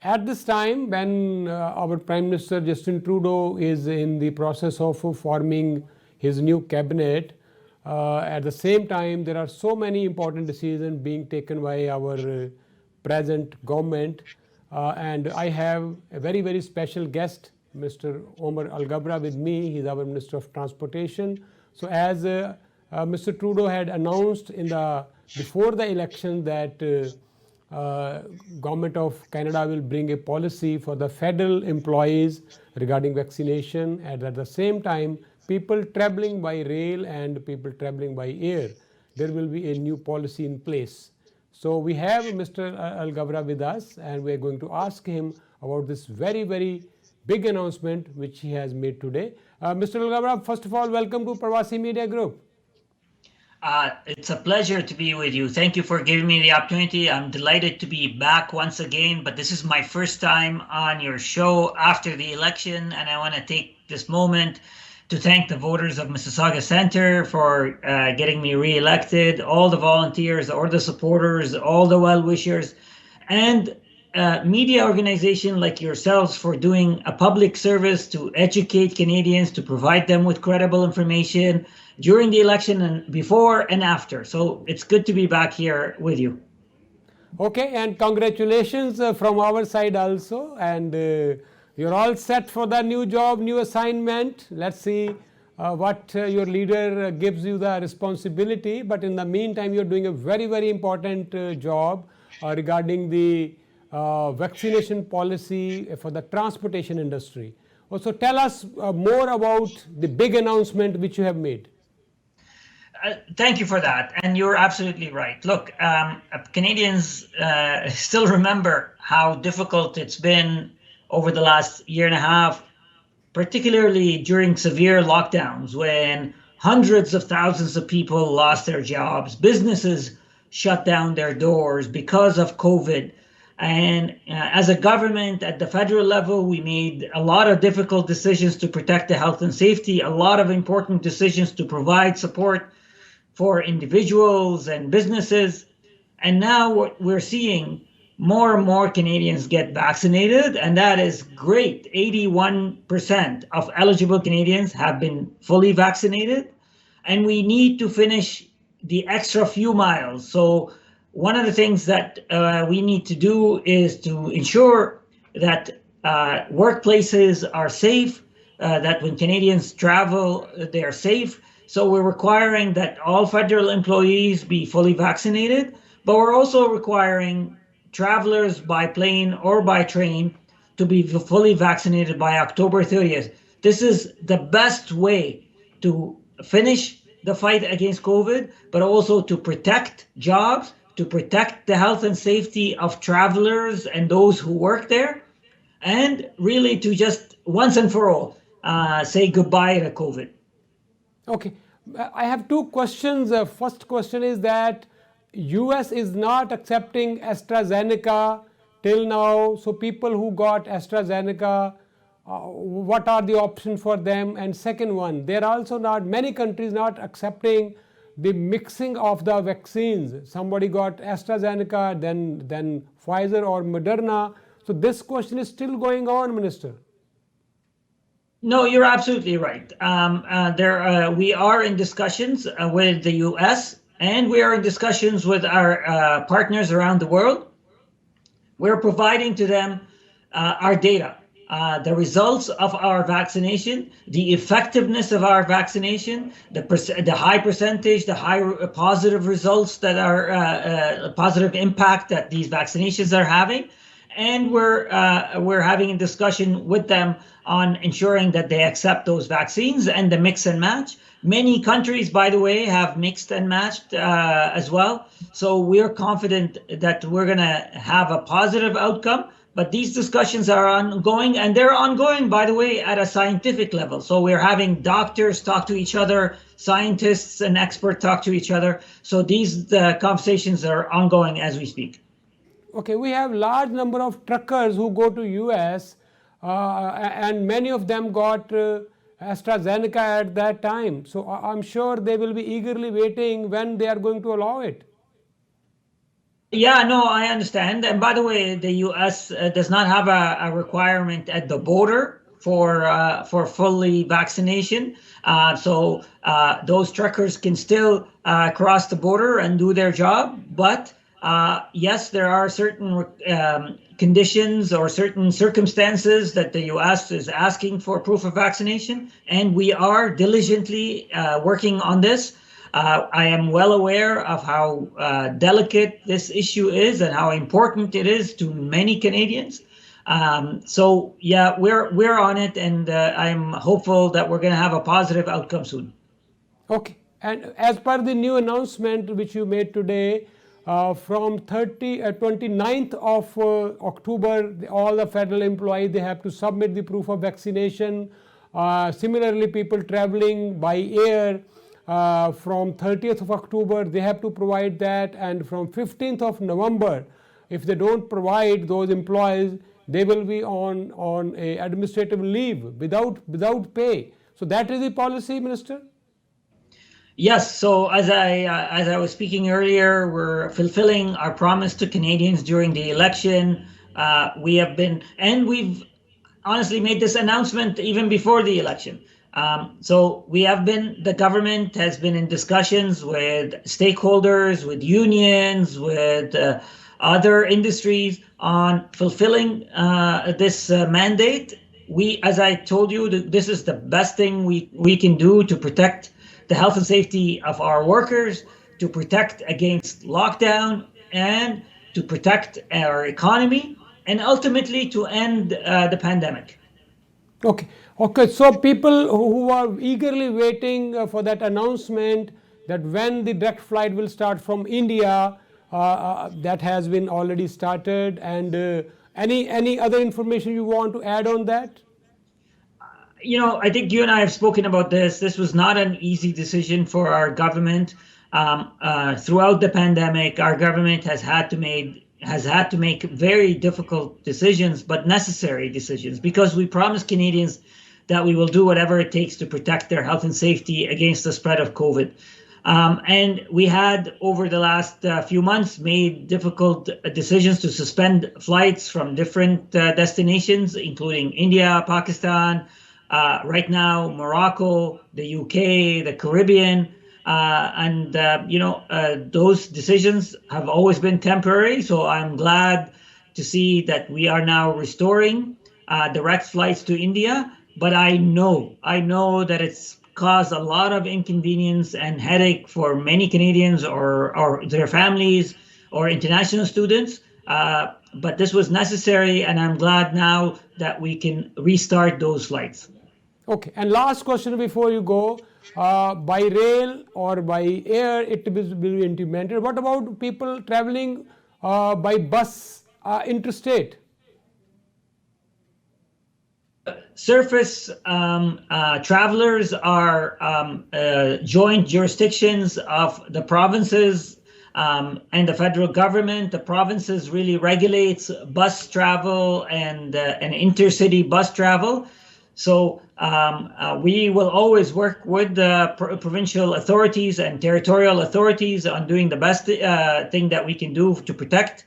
At this time, when our Prime Minister Justin Trudeau is in the process of forming his new cabinet, at the same time, there are so many important decisions being taken by our present government. And I have a very, very special guest, Mr. Omar Al Gabra, with me. He's our Minister of Transportation. So, as Mr. Trudeau had announced before the election that Government of Canada will bring a policy for the federal employees regarding vaccination, and at the same time, people traveling by rail and people traveling by air, there will be a new policy in place. So we have Mr. Al Gabra with us, and we are going to ask him about this very, very big announcement which he has made today. Mr. Al Gabra, first of all, welcome to Parvasi Media Group. It's a pleasure to be with you. Thank you for giving me the opportunity. I'm delighted to be back once again, but this is my first time on your show after the election, and I want to take this moment to thank the voters of Mississauga Centre for getting me re-elected, all the volunteers, all the supporters, all the well-wishers, and media organization like yourselves for doing a public service to educate Canadians, to provide them with credible information during the election and before and after. So it's good to be back here with you. Okay, and congratulations from our side also. And you're all set for the new job, new assignment. Let's see what your leader gives you the responsibility. But in the meantime, you're doing a very, very important job regarding the vaccination policy for the transportation industry. Also, tell us more about the big announcement which you have made. Thank you for that. And you're absolutely right. Look, Canadians still remember how difficult it's been over the last year and a half, particularly during severe lockdowns when hundreds of thousands of people lost their jobs, businesses shut down their doors because of COVID. And as a government at the federal level, we made a lot of difficult decisions to protect the health and safety, a lot of important decisions to provide support for individuals and businesses. And now what we're seeing, more and more Canadians get vaccinated, and that is great. 81% of eligible Canadians have been fully vaccinated, and we need to finish the extra few miles. So one of the things that we need to do is to ensure that workplaces are safe, that when Canadians travel, they're safe. So we're requiring that all federal employees be fully vaccinated, but we're also requiring travelers by plane or by train to be fully vaccinated by October 30th. This is the best way to finish the fight against COVID, but also to protect jobs, to protect the health and safety of travelers and those who work there, and really to just once and for all say goodbye to COVID. Okay, I have two questions. First question is that US is not accepting AstraZeneca till now. So people who got AstraZeneca, what are the options for them? And second one, there are also not many countries not accepting the mixing of the vaccines. Somebody got AstraZeneca, then Pfizer or Moderna. So this question is still going on, Minister. No, you're absolutely right. We are in discussions with the US, and we are in discussions with our partners around the world. We're providing to them our data, the results of our vaccination, the effectiveness of our vaccination, the high percentage, the high positive results that are positive impact that these vaccinations are having. And we're having a discussion with them on ensuring that they accept those vaccines and the mix and match. Many countries, by the way, have mixed and matched as well. So we're confident that we're going to have a positive outcome. But these discussions are ongoing, and they're ongoing, by the way, at a scientific level. So we're having doctors talk to each other, scientists and experts talk to each other. So these conversations are ongoing as we speak. Okay, we have large number of truckers who go to US and many of them got AstraZeneca at that time. So I'm sure they will be eagerly waiting when they are going to allow it. Yeah, no, I understand. And by the way, the U.S. Does not have a requirement at the border for fully vaccination. So those truckers can still cross the border and do their job. But yes, there are certain conditions or certain circumstances that the U.S. is asking for proof of vaccination, and we are diligently working on this. I am well aware of how delicate this issue is and how important it is to many Canadians. So yeah, we're on it, and I'm hopeful that we're going to have a positive outcome soon. Okay, and as per the new announcement which you made today, from 29th of October, all the federal employees, they have to submit the proof of vaccination. Similarly, people traveling by air from 30th of October, they have to provide that, and from 15th of November, if they don't provide, those employees, they will be on a administrative leave without pay. So that is the policy, Minister? Yes, so as I was speaking earlier, we're fulfilling our promise to Canadians during the election. We've honestly made this announcement even before the election. The government has been in discussions with stakeholders, with unions, with other industries on fulfilling this mandate. As I told you, this is the best thing we can do to protect the health and safety of our workers, to protect against lockdown, and to protect our economy, and ultimately to end the pandemic. Okay, okay. So people who are eagerly waiting for that announcement that when the direct flight will start from India, that has been already started. And any other information you want to add on that? I think you and I have spoken about this. This was not an easy decision for our government. Throughout the pandemic, our government has had to make very difficult decisions, but necessary decisions, because we promised Canadians that we will do whatever it takes to protect their health and safety against the spread of COVID. And we had, over the last few months, made difficult decisions to suspend flights from different destinations, including India, Pakistan, right now, Morocco, the UK, the Caribbean. Those decisions have always been temporary. So I'm glad to see that we are now restoring direct flights to India. But I know that it's caused a lot of inconvenience and headache for many Canadians or their families or international students. But this was necessary, and I'm glad now that we can restart those flights. Okay, and last question before you go, by rail or by air it will be implemented. What about people traveling by bus interstate? Surface travelers are joint jurisdictions of the provinces and the federal government. The provinces really regulates bus travel and intercity bus travel. So we will always work with the provincial authorities and territorial authorities on doing the best thing that we can do to protect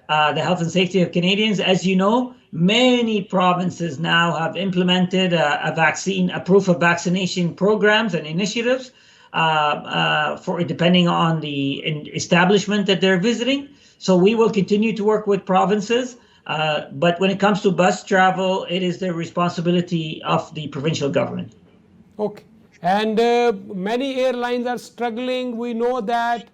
the health and safety of Canadians. As you know, many provinces now have implemented a proof of vaccination programs and initiatives for depending on the establishment that they're visiting. So we will continue to work with provinces. But when it comes to bus travel, it is the responsibility of the provincial government. Okay. And many airlines are struggling. We know that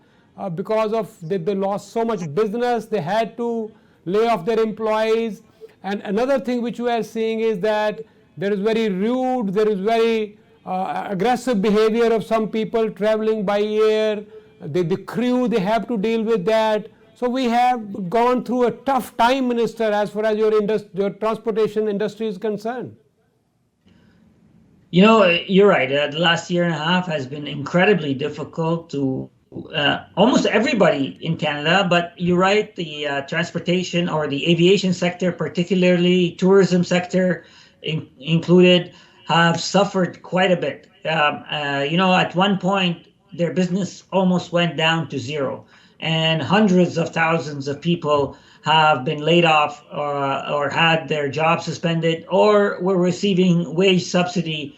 because of they lost so much business, they had to lay off their employees. And another thing which we are seeing is that there is very rude, there is very aggressive behavior of some people traveling by air. The crew, they have to deal with that. So we have gone through a tough time, Minister, as far as your transportation industry is concerned. You're right. The last year and a half has been incredibly difficult to almost everybody in Canada. But you're right, the transportation or the aviation sector, particularly tourism sector included, have suffered quite a bit. At one point, their business almost went down to zero. and hundreds of thousands of people have been laid off or had their jobs suspended or were receiving wage subsidy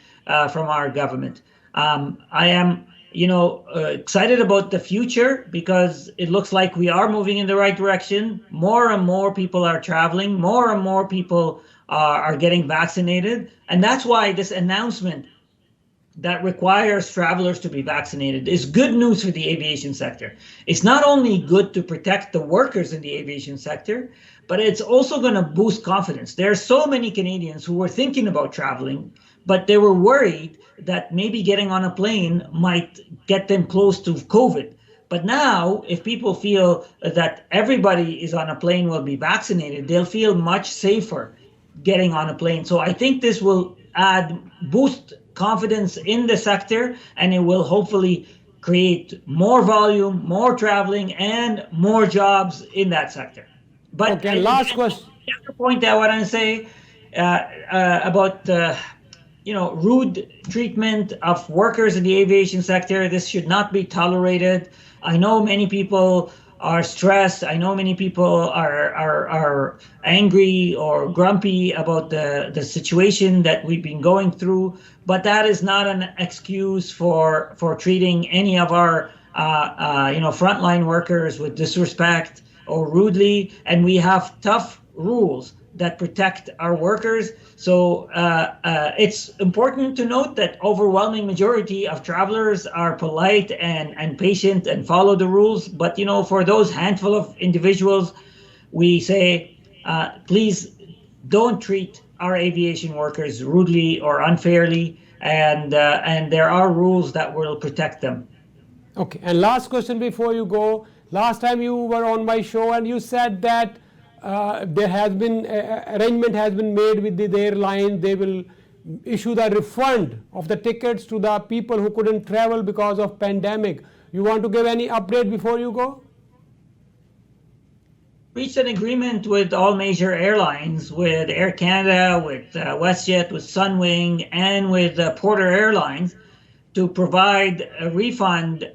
from our government. I am, excited about the future because it looks like we are moving in the right direction. More and more people are traveling. More and more people are getting vaccinated. And that's why this announcement that requires travelers to be vaccinated is good news for the aviation sector. It's not only good to protect the workers in the aviation sector, but it's also going to boost confidence. There are so many Canadians who were thinking about traveling, but they were worried that maybe getting on a plane might get them close to COVID. But now, if people feel that everybody is on a plane will be vaccinated, they'll feel much safer getting on a plane. So I think this will boost confidence in the sector, and it will hopefully create more volume, more traveling, and more jobs in that sector. But okay, last question. The other point I want to say about rude treatment of workers in the aviation sector, this should not be tolerated. I know many people are stressed. I know many people are angry or grumpy about the situation that we've been going through, but that is not an excuse for treating any of our frontline workers with disrespect or rudely. And we have tough rules that protect our workers. So it's important to note that overwhelming majority of travelers are polite and patient and follow the rules. But for those handful of individuals, we say, please don't treat our aviation workers rudely or unfairly. And there are rules that will protect them. Okay, and last question before you go. Last time you were on my show and you said that there has been arrangement has been made with the airline. They will issue the refund of the tickets to the people who couldn't travel because of pandemic. You want to give any update before you go? Reached an agreement with all major airlines, with Air Canada, with WestJet, with Sunwing, and with Porter Airlines, to provide a refund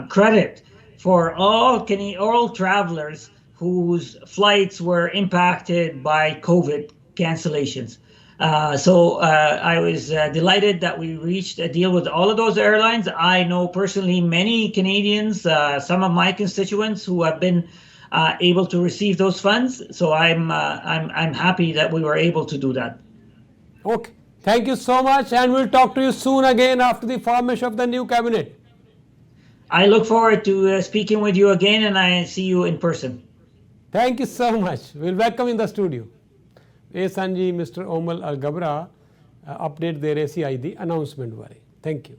credit for all travelers whose flights were impacted by COVID cancellations. So I was delighted that we reached a deal with all of those airlines. I know personally many Canadians, some of my constituents, who have been able to receive those funds. So I'm happy that we were able to do that. Okay, thank you so much, and we'll talk to you soon again after the formation of the new cabinet. I look forward to speaking with you again, and I see you in person. Thank you so much. We'll welcome in the studio. ਇਹ ਸਾਂਝੀ mister ਓਮਲ ਅਲਗਬਰਾ update ਦੇ ਰਹੇ ਸੀ ਅੱਜ ਦੀ announcement ਬਾਰੇ। Thank you.